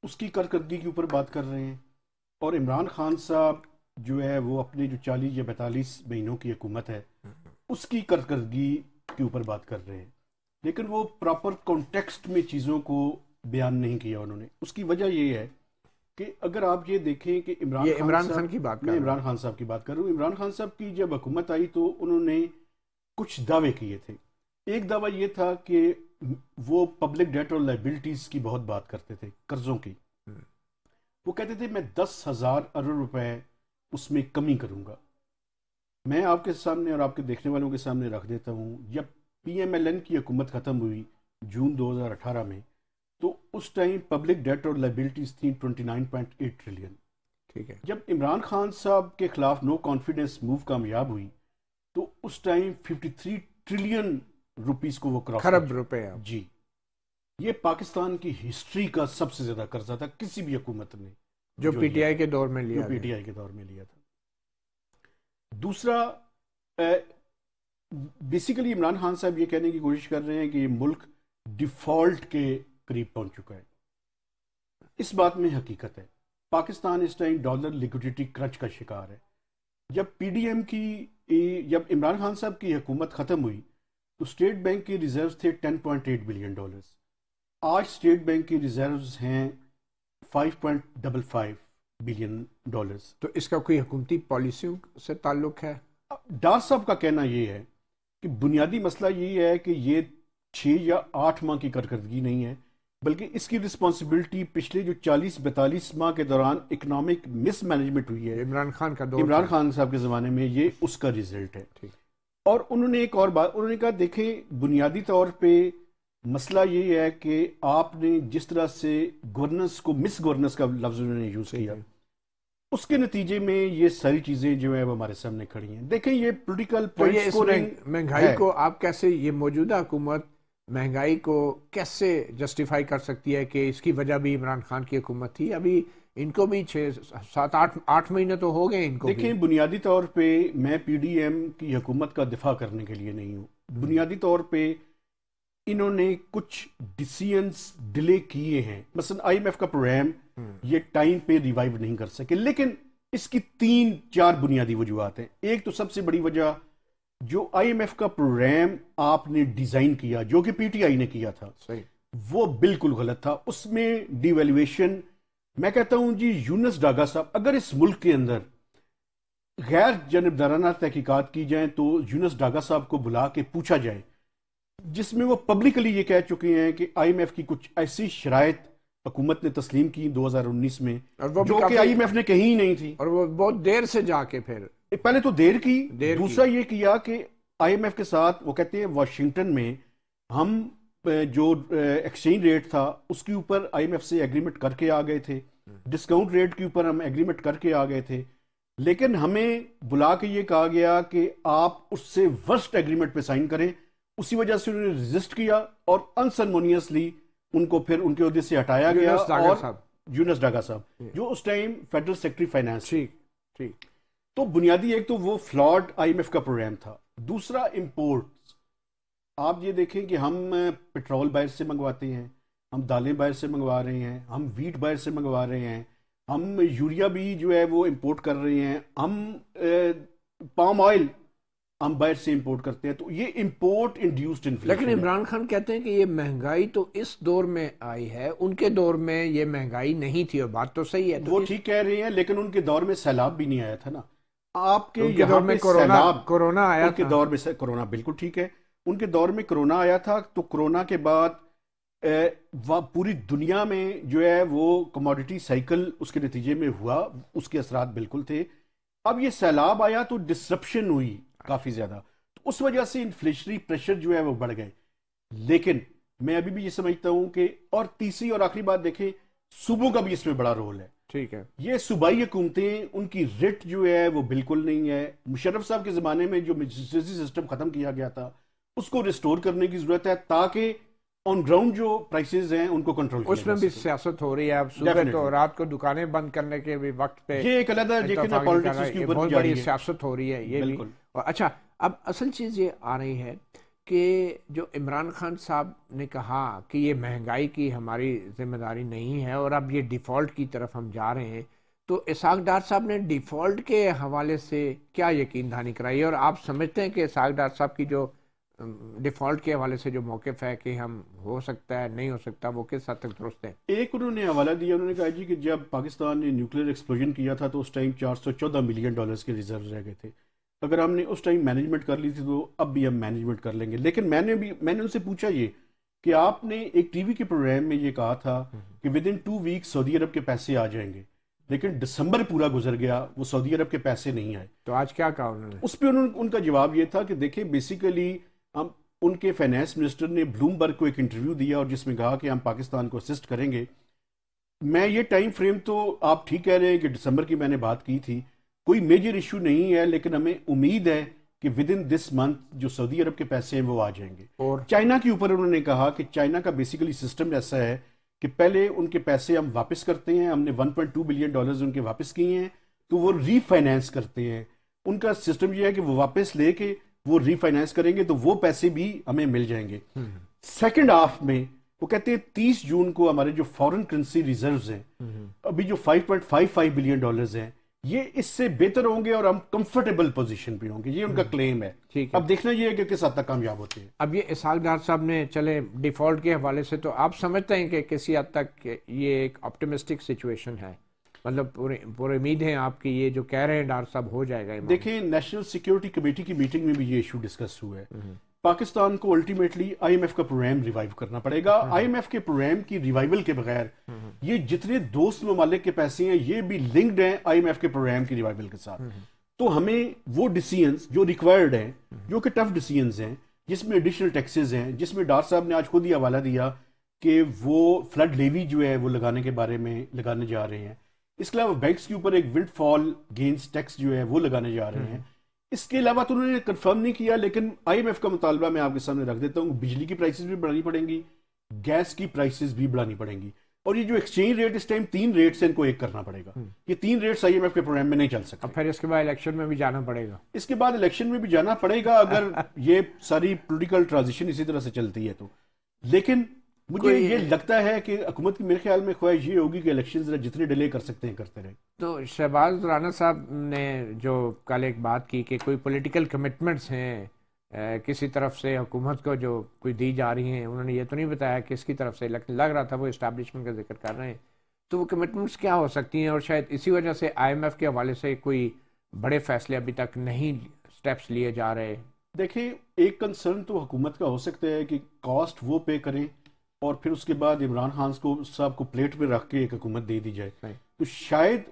उसकी कारकर्दगी के ऊपर बात कर रहे हैं। और इमरान खान साहब जो है वो अपने जो 40 या 42 महीनों की हुकूमत है उसकी कारकर्दगी के ऊपर बात कर रहे हैं, लेकिन वो प्रॉपर कॉन्टेक्स्ट में चीज़ों को बयान नहीं किया उन्होंने। उसकी वजह ये है कि अगर आप ये देखें कि इमरान खान की बात, मैं इमरान खान साहब की बात कर रहा हूँ। इमरान खान साहब की जब हुकूमत आई तो उन्होंने कुछ दावे किए थे। एक दावा ये था कि वो पब्लिक डेट और लाइबिलिटीज़ की बहुत बात करते थे, कर्जों की। वो कहते थे मैं 10,000 अरब रुपए उसमें कमी करूँगा। मैं आपके सामने और आपके देखने वालों के सामने रख देता हूँ, जब PMLN की हुकूमत ख़त्म हुई जून 2018 में, तो उस टाइम पब्लिक डेट और लाइबिलिटीज़ थी 29.8 ट्रिलियन। ठीक है। जब इमरान खान साहब के खिलाफ नो कॉन्फिडेंस मूव कामयाब हुई तो उस टाइम 53 ट्रिलियन रुपीस को वो क्रॉस, खरब रुपए जी। ये पाकिस्तान की हिस्ट्री का सबसे ज़्यादा कर्जा था किसी भी हुकूमत ने, जो PTI के दौर में लिया, PTI के दौर में लिया था। दूसरा, बेसिकली इमरान खान साहब ये कहने की कोशिश कर रहे हैं कि ये मुल्क डिफॉल्ट के करीब पहुंच चुका है। इस बात में हकीकत है, पाकिस्तान इस टाइम डॉलर लिक्विडिटी क्रंच का शिकार है। जब इमरान खान साहब की हुकूमत ख़त्म हुई तो स्टेट बैंक के रिजर्व्स थे $10.8 बिलियन। आज स्टेट बैंक की रिजर्व्स हैं $5.55 बिलियन। तो इसका कोई हुकूमती पॉलिसियों से ताल्लुक है? डार साहब का कहना ये है कि बुनियादी मसला ये है कि ये 6 या 8 माह की कारकर्दगी नहीं है, बल्कि इसकी रिस्पॉन्सिबिलिटी पिछले जो 40-42 माह के दौरान इकोनॉमिक मिसमैनेजमेंट हुई है, इमरान खान का दौर, इमरान खान साहब के ज़माने में, ये उसका रिजल्ट है। ठीक। और उन्होंने एक और बात उन्होंने कहा, देखें बुनियादी तौर पे मसला ये है कि आपने जिस तरह से गवर्नेंस को मिस गवर्नेंस का लफ्ज उन्होंने यूज़ किया, उसके नतीजे में ये सारी चीज़ें जो है वो हमारे सामने खड़ी हैं। देखें ये पॉलिटिकल महंगाई को आप कैसे, ये मौजूदा हुकूमत महंगाई को कैसे जस्टिफाई कर सकती है कि इसकी वजह भी इमरान खान की हुकूमत थी? अभी इनको भी 6-7-8 महीने तो हो गए इनको। देखें बुनियादी तौर पे मैं पीडीएम की हुकूमत का दिफा करने के लिए नहीं हूँ। बुनियादी तौर पे इन्होंने कुछ डिसीजंस डिले किए हैं, मसलन आईएमएफ का प्रोग्राम ये टाइम पे रिवाइव नहीं कर सके, लेकिन इसकी 3-4 बुनियादी वजूहत हैं। एक तो सबसे बड़ी वजह, जो आईएमएफ का प्रोग्राम आपने डिजाइन किया, जो कि पीटीआई ने किया था, सही, वो बिल्कुल गलत था। उसमें डिवैल्यूएशन, मैं कहता हूं जी, यूनुस डागा साहब, अगर इस मुल्क के अंदर गैर जानबदाराना तहकीकात की जाए तो यूनुस डागा साहब को बुला के पूछा जाए, जिसमें वो पब्लिकली ये कह चुके हैं कि आईएमएफ की कुछ ऐसी शराइत हुकूमत ने तस्लीम की 2019 में, जो कि आईएमएफ ने कही ही नहीं थी, और वो बहुत देर से जाके फिर पहले तो देर की, दूसरा ये किया कि आईएमएफ के साथ वो कहते हैं वाशिंगटन में हम जो एक्सचेंज रेट था उसके ऊपर आईएमएफ से एग्रीमेंट करके आ गए थे, डिस्काउंट रेट के ऊपर हम एग्रीमेंट करके आ गए थे, लेकिन हमें बुला के ये कहा गया कि आप उससे वर्स्ट एग्रीमेंट पे साइन करें। उसी वजह से उन्होंने रेजिस्ट किया और अनसरमोनियसली उनको फिर उनके ओहदे से हटाया गया। और यूनुस डागा साहब जो उस टाइम फेडरल सेक्रेटरी फाइनेंस, ठीक। तो बुनियादी एक तो वो फ्लॉड आईएमएफ का प्रोग्राम था। दूसरा इंपोर्ट्स, आप ये देखें कि हम पेट्रोल बाहर से मंगवाते हैं, हम दालें बाहर से मंगवा रहे हैं, हम वीट बाहर से मंगवा रहे हैं, हम यूरिया भी जो है वो इंपोर्ट कर रहे हैं, हम पाम ऑयल हम बाहर से इंपोर्ट करते हैं। तो ये इंपोर्ट इंड्यूस्ड इन्फ्लेशन। लेकिन इमरान खान कहते हैं कि ये महंगाई तो इस दौर में आई है, उनके दौर में ये महंगाई नहीं थी। और बात तो सही है, तो वो ठीक कह रहे हैं, लेकिन उनके दौर में सैलाब भी नहीं आया था ना। आपके दौर में कोरोना आया, उनके दौर में कोरोना, बिल्कुल ठीक है, उनके दौर में कोरोना आया था। तो कोरोना के बाद पूरी दुनिया में जो है वो कमोडिटी साइकिल उसके नतीजे में हुआ, उसके असरात बिल्कुल थे। अब ये सैलाब आया तो डिसरप्शन हुई काफी ज्यादा, तो उस वजह से इन्फ्लेशनरी प्रेशर जो है वो बढ़ गए। लेकिन मैं अभी भी ये समझता हूं कि, और तीसरी और आखिरी बात देखें, सूबों का भी इसमें बड़ा रोल है। ठीक है, ये सूबाई हुकूमतें, उनकी रिट जो है वो बिल्कुल नहीं है। मुशर्रफ साहब के जमाने में जो मजिस्ट्रेसी सिस्टम खत्म किया गया था उसको रिस्टोर करने की जरूरत है, ताकि ऑन ग्राउंड जो प्राइसेस हैं उनको कंट्रोल किया। उसमें भी सियासत हो रही है। अब सुबह तो रात को दुकानें बंद करने के भी वक्त पे ये एक अलग पॉलिटिक्स की बहुत बड़ी सियासत हो रही है ये भी। और अच्छा, अब असल चीज़ ये आ रही है कि जो इमरान खान साहब ने कहा कि ये महंगाई की हमारी जिम्मेदारी नहीं है और अब ये डिफ़ॉल्ट की तरफ हम जा रहे हैं, तो इसाक डार साहब ने डिफ़ॉल्ट के हवाले से क्या यकीन दहानी कराई? और आप समझते हैं कि इसाक डार साहब की जो डिफ़ॉल्ट के हवाले से जो मौक़िफ़ है कि हम हो सकता है नहीं हो सकता, वो किस हद तक दुरुस्त है? एक उन्होंने हवाला दिया, उन्होंने कहा जी कि जब पाकिस्तान ने न्यूक्लियर एक्सप्लोजन किया था तो उस टाइम $414 मिलियन के रिजर्व रह गए थे। अगर हमने उस टाइम मैनेजमेंट कर ली थी तो अब भी हम मैनेजमेंट कर लेंगे। लेकिन मैंने उनसे पूछा ये कि आपने एक टीवी के प्रोग्राम में ये कहा था कि विद इन 2 वीक्स सऊदी अरब के पैसे आ जाएंगे, लेकिन दिसंबर पूरा गुजर गया, वो सऊदी अरब के पैसे नहीं आए। तो आज क्या कहा उन्होंने? उस पर उनका जवाब ये था कि देखिए, बेसिकली हम, उनके फाइनेंस मिनिस्टर ने ब्लूमबर्ग को एक इंटरव्यू दिया और जिसमें कहा कि हम पाकिस्तान को असिस्ट करेंगे। मैं ये टाइम फ्रेम तो आप ठीक कह रहे हैं कि दिसंबर की मैंने बात की थी, कोई मेजर इशू नहीं है, लेकिन हमें उम्मीद है कि विद इन दिस मंथ जो सऊदी अरब के पैसे हैं वो आ जाएंगे। और चाइना के ऊपर उन्होंने कहा कि चाइना का बेसिकली सिस्टम ऐसा है कि पहले उनके पैसे हम वापस करते हैं, हमने $1.2 बिलियन उनके वापस किए हैं, तो वो रीफाइनेंस करते हैं, उनका सिस्टम ये है कि वो वापस लेके वो रीफाइनेंस करेंगे तो वो पैसे भी हमें मिल जाएंगे। सेकंड हाफ में वो कहते हैं 30 जून को हमारे जो फॉरेन करेंसी रिजर्व्स हैं अभी जो 5.55 बिलियन डॉलर्स हैं ये इससे बेहतर होंगे और हम कंफर्टेबल पोजीशन पे होंगे, ये उनका क्लेम है। ठीक है, अब देखना ये है कि किस हद तक कामयाब होते हैं। अब ये इसहाक डार साहब ने चले डिफॉल्ट के हवाले से, तो आप समझते हैं कि किसी हद तक ये एक ऑप्टिमिस्टिक सिचुएशन है, मतलब पूरी उम्मीद है आपकी ये जो कह रहे हैं डार साहब हो जाएगा? देखिए, नेशनल सिक्योरिटी कमेटी की मीटिंग में भी ये इशू डिस्कस हुआ है। पाकिस्तान को अल्टीमेटली आईएमएफ का प्रोग्राम रिवाइव करना पड़ेगा। आईएमएफ के प्रोग्राम की रिवाइवल के बगैर ये जितने दोस्त ममालिक के पैसे हैं ये भी लिंक्ड हैं आईएमएफ के प्रोग्राम की रिवाइवल के साथ। तो हमें वो डिसीजंस जो रिक्वायर्ड हैं, जो कि टफ डिसीजंस हैं, जिसमें एडिशनल टैक्सेस हैं, जिसमें डार साहब ने आज खुद ही हवाला दिया कि वो फ्लड लेवी जो है वो लगाने के बारे में लगाने जा रहे हैं। इसके अलावा बैंक्स के ऊपर एक विंडफॉल गेन्स टैक्स जो है वो लगाने जा रहे हैं। इसके अलावा तो उन्होंने कंफर्म नहीं किया, लेकिन आईएमएफ का मुतालबा मैं आपके सामने रख देता हूँ। बिजली की प्राइसेस भी बढ़ानी पड़ेंगी, गैस की प्राइसेस भी बढ़ानी पड़ेंगी, और ये जो एक्सचेंज रेट इस टाइम 3 रेट से इनको एक करना पड़ेगा। ये 3 रेट्स आईएमएफ के प्रोग्राम में नहीं चल सकते। फिर इसके बाद इलेक्शन में भी जाना पड़ेगा। इसके बाद इलेक्शन में भी जाना पड़ेगा अगर ये सारी पॉलिटिकल ट्रांजिशन इसी तरह से चलती है तो। लेकिन मुझे ये लगता है कि हुकूमत की मेरे ख्याल में ख्वाहिश ये होगी कि इलेक्शन जरा जितने डिले कर सकते हैं करते रहें। तो शहबाज राना साहब ने जो कल एक बात की कि कोई पॉलिटिकल कमिटमेंट्स हैं किसी तरफ से हुकूमत को जो कोई दी जा रही हैं, उन्होंने ये तो नहीं बताया किसकी तरफ से, लेकिन लग रहा था वो इस्टेब्लिशमेंट का जिक्र कर रहे हैं। तो वो कमिटमेंट्स क्या हो सकती हैं, और शायद इसी वजह से आईएमएफ के हवाले से कोई बड़े फैसले अभी तक नहीं स्टेप्स लिए जा रहे? देखिए, एक कंसर्न तो हुकूमत का हो सकता है कि कॉस्ट वो पे करें और फिर उसके बाद इमरान खान को साहब को प्लेट पे रख के एक हुकूमत दे दी जाए। तो शायद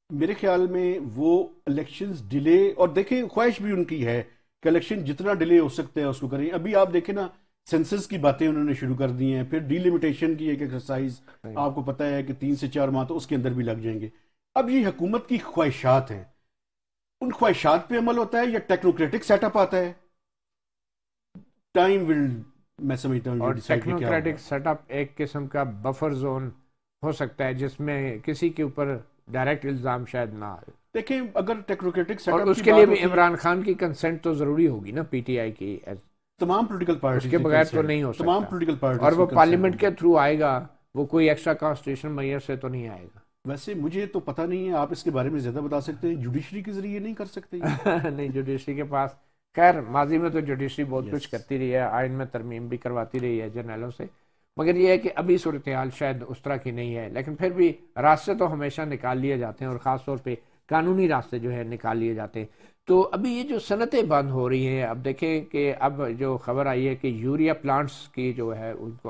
मेरे ख्याल में वो इलेक्शंस डिले, और देखें ख्वाहिश भी उनकी है कि इलेक्शन जितना डिले हो सकता है उसको करें। अभी आप देखें ना, सेंसस की बातें उन्होंने शुरू कर दी हैं, फिर डिलिमिटेशन की एक एक्सरसाइज आपको पता है कि 3 से 4 माह तो उसके अंदर भी लग जाएंगे। अब ये हुकूमत की ख्वाहिशात हैं, उन ख्वाहिशात पे अमल होता है या टेक्नोक्रेटिक सेटअप आता है, टाइम विल, मैं समझता हूँ। और टेक्नोक्रेटिक सेटअप एक किस्म का बफर जोन हो सकता है जिसमें किसी के ऊपर डायरेक्ट इल्जाम शायद ना आए। देखें, अगर टेक्नोक्रेटिक सेटअप, और उसके लिए भी इमरान खान की कंसेंट तो जरूरी होगी ना, पीटीआई की, तमाम पॉलिटिकल पार्टी के बगैर तो नहीं हो सकता। तमाम पॉलिटिकल पार्टी, और वो पार्लियामेंट के थ्रू आएगा, वो कोई एक्स्ट्रा कॉन्स्टिट्यूशन मेजर से तो नहीं आएगा। वैसे मुझे तो पता नहीं है, आप इसके बारे में ज्यादा बता सकते हैं। जुडिशरी के जरिए नहीं कर सकते? नहीं, जुडिशरी के पास, खैर माजी में तो जुडिशरी बहुत कुछ करती रही है, आइन में तरमीम भी करवाती रही है जर्नलों से, मगर ये है कि अभी सूरत हाल शायद उस तरह की नहीं है। लेकिन फिर भी रास्ते तो हमेशा निकाल लिए जाते हैं, और ख़ास तौर पे कानूनी रास्ते जो है निकाल लिए जाते हैं। तो अभी ये जो सनतें बंद हो रही हैं, अब देखें कि अब जो खबर आई है कि यूरिया प्लांट्स की जो है उनको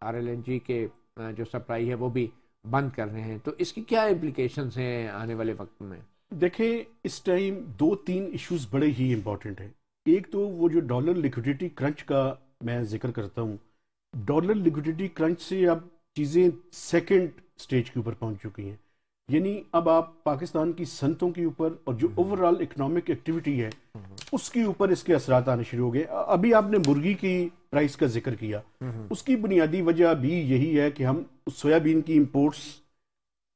RLNG के जो सप्लाई है वो भी बंद कर रहे हैं, तो इसकी क्या इम्प्लीकेशंस हैं आने वाले वक्त में? देखें, इस टाइम 2-3 इश्यूज बड़े ही इंपॉर्टेंट हैं। एक तो वो जो डॉलर लिक्विडिटी क्रंच का मैं जिक्र करता हूँ, डॉलर लिक्विडिटी क्रंच से अब चीज़ें सेकंड स्टेज के ऊपर पहुंच चुकी हैं। यानी अब आप पाकिस्तान की सनतों के ऊपर और जो ओवरऑल इकोनॉमिक एक्टिविटी है उसके ऊपर इसके असरात आने शुरू हो गए। अभी आपने मुर्गी की प्राइस का जिक्र किया, उसकी बुनियादी वजह भी यही है कि हम सोयाबीन की इंपोर्ट्स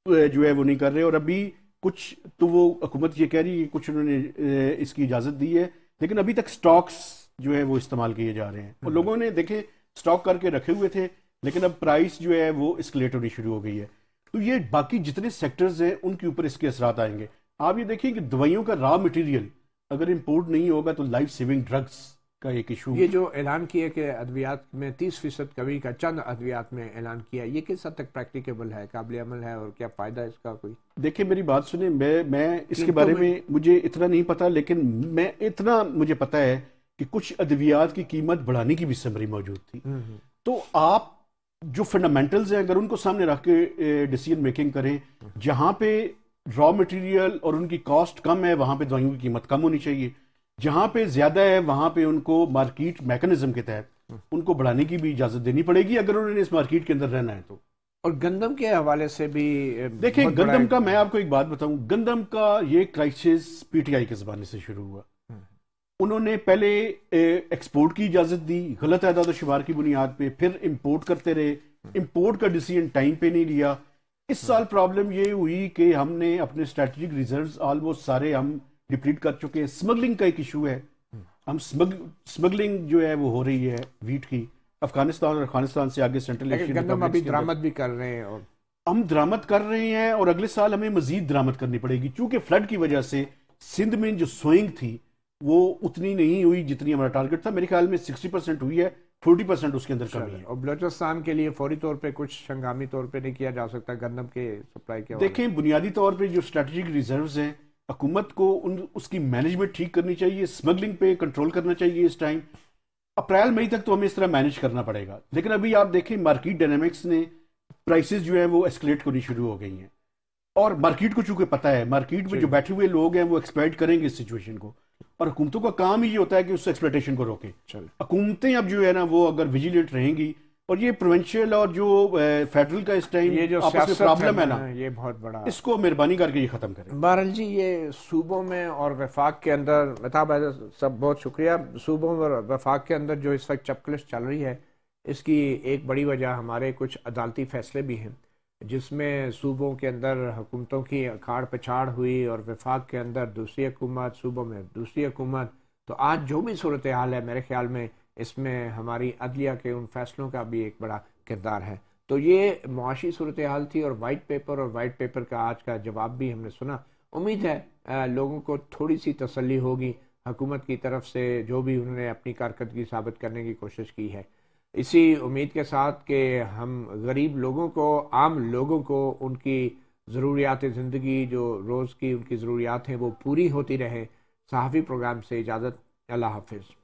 जो है वो नहीं कर रहे, और अभी कुछ तो वो हुकूमत ये कह रही है कि कुछ उन्होंने इसकी इजाज़त दी है, लेकिन अभी तक स्टॉक्स जो है वो इस्तेमाल किए जा रहे हैं। और लोगों ने देखे स्टॉक करके रखे हुए थे, लेकिन अब प्राइस जो है वो एस्केलेट होनी शुरू हो गई है। तो ये बाकी जितने सेक्टर्स हैं उनके ऊपर इसके असरात आएंगे। आप ये देखिए कि दवाइयों का रॉ मटेरियल अगर इंपोर्ट नहीं होगा तो लाइफ सेविंग ड्रग्स का एक इशू। ये जो ऐलान किया कि अद्वियात में 30% कमी का चंद अद्वियात में ऐलान किया, ये किस हद तक प्रैक्टिकेबल है, काबिल अमल है, और क्या फ़ायदा इसका कोई? देखिए, मेरी बात सुने, मैं इसके बारे में मुझे इतना नहीं पता, लेकिन मैं इतना मुझे पता है कि कुछ अद्वियात की कीमत बढ़ाने की भी समरी मौजूद थी। तो आप जो फंडामेंटल्स हैं अगर उनको सामने रख के डिसीजन मेकिंग करें, जहां पे रॉ मटेरियल और उनकी कॉस्ट कम है वहां पे दवाइयों की कीमत कम होनी चाहिए, जहां पे ज्यादा है वहां पे उनको मार्केट मैकेनिज्म के तहत उनको बढ़ाने की भी इजाजत देनी पड़ेगी अगर उन्होंने इस मार्केट के अंदर रहना है तो। और गंदम के हवाले से भी देखिए, गंदम का मैं आपको एक बात बताऊं, गंदम का ये क्राइसिस PTI के जमाने से शुरू हुआ। उन्होंने पहले एक्सपोर्ट की इजाजत दी गलत आदाद शुमार की बुनियाद पे, फिर इंपोर्ट करते रहे, इंपोर्ट का डिसीजन टाइम पे नहीं लिया। इस साल प्रॉब्लम ये हुई कि हमने अपने स्ट्रेटेजिक रिजर्व्स ऑलमोस्ट सारे हम डिप्लीट कर चुके हैं। स्मगलिंग का एक इशू है, हम स्मगलिंग जो है वो हो रही है वीट की अफगानिस्तान और अफगानिस्तान से आगे सेंट्रल एशियन गंदम अभी दरामद भी कर रहे हैं और हम दरामद कर रहे हैं और अगले साल हमें मजीद दरामद करनी पड़ेगी, क्योंकि फ्लड की वजह से सिंध में जो सोइंग थी वो उतनी नहीं हुई जितनी हमारा टारगेट था। मेरे ख्याल में 60% हुई है, 40% उसके अंदर कमी है। और बलोचिस्तान के लिए फौरी तौर पे कुछ हंगामी तौर पे नहीं किया जा सकता गंदम के सप्लाई के? देखें, बुनियादी तौर पे जो स्ट्रेटेजिक रिजर्व्स हैं, हुकूमत को उसकी मैनेजमेंट ठीक करनी चाहिए, स्मगलिंग पे कंट्रोल करना चाहिए। इस टाइम अप्रैल मई तक तो हमें इस तरह मैनेज करना पड़ेगा। लेकिन अभी आप देखें मार्केट डायनामिक्स ने प्राइसेस जो है वो एस्केलेट करनी शुरू हो गई हैं, और मार्केट को चूंकि पता है, मार्केट में जो बैठे हुए लोग हैं वो एक्सप्लॉइट करेंगे इस सिचुएशन को, और हुकूमतों का काम ही ये होता है कि उस एक्सप्लॉइटेशन को रोकें। हुकूमतें अब जो है ना वो अगर विजिलेंट रहेंगी, और ये प्रोविंशियल और जो फेडरल का इस टाइम ये जो आपस में प्रॉब्लम है ना, ये बहुत बड़ा, इसको मेहरबानी करके ये खत्म करें। बहरहाल जी, ये सूबों में और वफाक के अंदर, मेहताब सब बहुत शुक्रिया। सूबों और वफाक के अंदर जो इस वक्त चपकलिश चल रही है, इसकी एक बड़ी वजह हमारे कुछ अदालती फैसले भी हैं, जिसमें सूबों के अंदर हुकूमतों की अखाड़ पछाड़ हुई और वफाक के अंदर दूसरी हुकूमत, सूबों में दूसरी हुकूमत। तो आज जो भी सूरत हाल है, मेरे ख्याल में इसमें हमारी अदलिया के उन फैसलों का भी एक बड़ा किरदार है। तो ये मुआशी सूरत हाल थी, और वाइट पेपर का आज का जवाब भी हमने सुना। उम्मीद है लोगों को थोड़ी सी तसल्ली होगी हुकूमत की तरफ से, जो भी उन्होंने अपनी कारकर्दगी साबित करने की कोशिश की है। इसी उम्मीद के साथ कि हम गरीब लोगों को, आम लोगों को उनकी ज़रूरियात ज़िंदगी, जो रोज़ की उनकी ज़रूरियात हैं, वो पूरी होती रहे। सहाफ़ी प्रोग्राम से इजाज़त। अल्लाह हाफिज़।